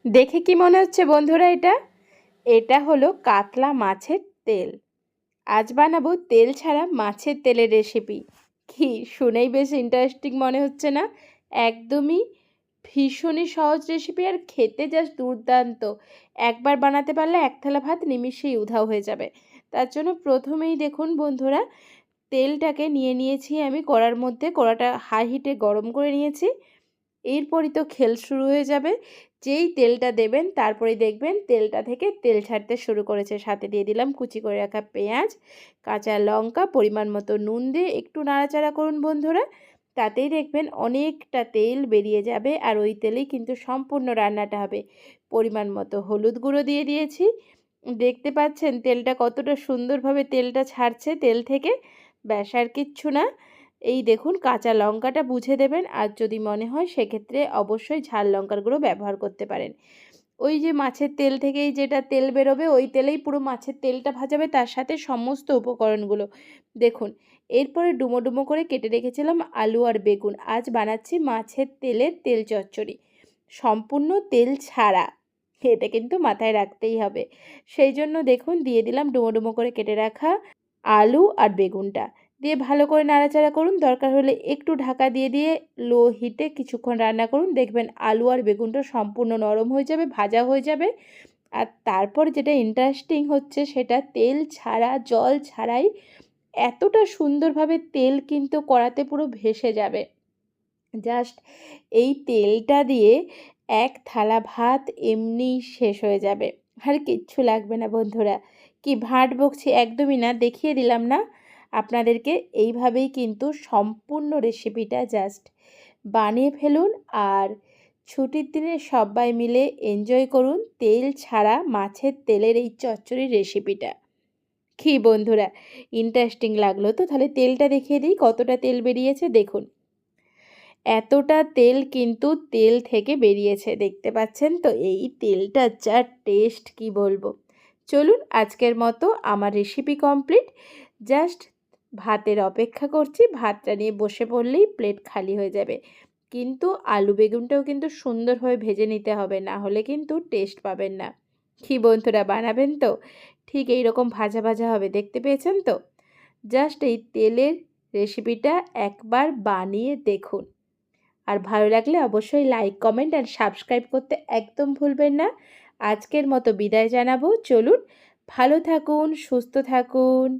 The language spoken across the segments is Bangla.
দেখে কি মনে হচ্ছে বন্ধুরা? এটা হলো কাতলা মাছের তেল। আজ বানাবো তেল ছাড়া মাছের তেলের রেসিপি। কি শুনেই বেশ ইন্টারেস্টিং মনে হচ্ছে না? একদমই ভীষণই সহজ রেসিপি আর খেতে জাস্ট দুর্দান্ত। একবার বানাতে পারলে এক থালা ভাত নিমিষেই উধাও হয়ে যাবে। তার জন্য প্রথমেই দেখুন বন্ধুরা, তেলটাকে নিয়ে নিয়েছি আমি কড়ার মধ্যে। কড়াটা হাই হিটে গরম করে নিয়েছি। এরপরই তো খেল শুরু হয়ে যাবে। যেই তেলটা দেবেন তারপরেই দেখবেন তেলটা থেকে তেল ছাড়তে শুরু করেছে। সাথে দিয়ে দিলাম কুচি করে রাখা পেঁয়াজ, কাঁচা লঙ্কা, পরিমাণ মতো নুন দিয়ে একটু নাড়াচাড়া করুন বন্ধুরা। তাতেই দেখবেন অনেকটা তেল বেরিয়ে যাবে আর ওই তেলেই কিন্তু সম্পূর্ণ রান্নাটা হবে। পরিমাণ মতো হলুদ গুঁড়ো দিয়ে দিয়েছি। দেখতে পাচ্ছেন তেলটা কতটা সুন্দরভাবে তেলটা ছাড়ছে তেল থেকে। ব্যাস আর কিচ্ছু না। এই দেখুন কাঁচা লঙ্কাটা বুঝে দেবেন, আর যদি মনে হয় সেক্ষেত্রে অবশ্যই ঝাল লঙ্কার গুঁড়ো ব্যবহার করতে পারেন। ওই যে মাছের তেল থেকেই যেটা তেল বেরোবে ওই তেলেই পুরো মাছের তেলটা ভাজাবে, তার সাথে সমস্ত উপকরণগুলো দেখুন। এরপরে ডুমো ডুমো করে কেটে রেখেছিলাম আলু আর বেগুন। আজ বানাচ্ছি মাছের তেলের তেল চচ্চড়ি, সম্পূর্ণ তেল ছাড়া। এটা কিন্তু মাথায় রাখতেই হবে। সেই জন্য দেখুন দিয়ে দিলাম ডুমো ডুমো করে কেটে রাখা আলু আর বেগুনটা। দিয়ে ভালো করে নাড়াচাড়া করুন। দরকার হলে একটু ঢাকা দিয়ে দিয়ে লো হিটে কিছুক্ষণ রান্না করুন। দেখবেন আলু আর বেগুনটা সম্পূর্ণ নরম হয়ে যাবে, ভাজা হয়ে যাবে। আর তারপর যেটা ইন্টারেস্টিং হচ্ছে সেটা তেল ছাড়া, জল ছাড়াই এতটা সুন্দরভাবে তেল কিন্তু কড়াতে পুরো ভেসে যাবে। জাস্ট এই তেলটা দিয়ে এক থালা ভাত এমনিই শেষ হয়ে যাবে। আর কিচ্ছু লাগবে না বন্ধুরা। কি ভাট বকছি? একদমই না, দেখিয়ে দিলাম না আপনাদেরকে। এইভাবেই কিন্তু সম্পূর্ণ রেসিপিটা জাস্ট বানিয়ে ফেলুন আর ছুটির দিনে সবাই মিলে এনজয় করুন তেল ছাড়া মাছের তেলের এই চচ্চড়ির রেসিপিটা। কি বন্ধুরা, ইন্টারেস্টিং লাগলো তো? তাহলে তেলটা দেখিয়ে দিই কতটা তেল বেরিয়েছে। দেখুন এতটা তেল কিন্তু তেল থেকে বেরিয়েছে, দেখতে পাচ্ছেন তো? এই তেলটা যা টেস্ট কি বলবো। চলুন আজকের মতো আমার রেসিপি কমপ্লিট। জাস্ট ভাতের অপেক্ষা করছি, ভাতটা নিয়ে বসে পড়লেই প্লেট খালি হয়ে যাবে। কিন্তু আলু বেগুনটাও কিন্তু সুন্দরভাবে ভেজে নিতে হবে, না হলে কিন্তু টেস্ট পাবেন না। কি বন্ধুরা, বানাবেন তো? ঠিক এই রকম ভাজা ভাজা হবে, দেখতে পেয়েছেন তো? জাস্ট এই তেলের রেসিপিটা একবার বানিয়ে দেখুন। আর ভালো লাগলে অবশ্যই লাইক, কমেন্ট আর সাবস্ক্রাইব করতে একদম ভুলবেন না। আজকের মতো বিদায় জানাবো। চলুন ভালো থাকুন, সুস্থ থাকুন।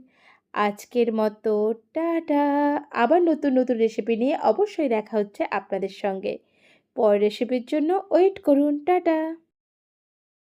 আজকের মতো টাটা। আবার নতুন নতুন রেসিপি নিয়ে অবশ্যই দেখা হচ্ছে আপনাদের সঙ্গে। পরের রেসিপির জন্য ওয়েট করুন। টাটা।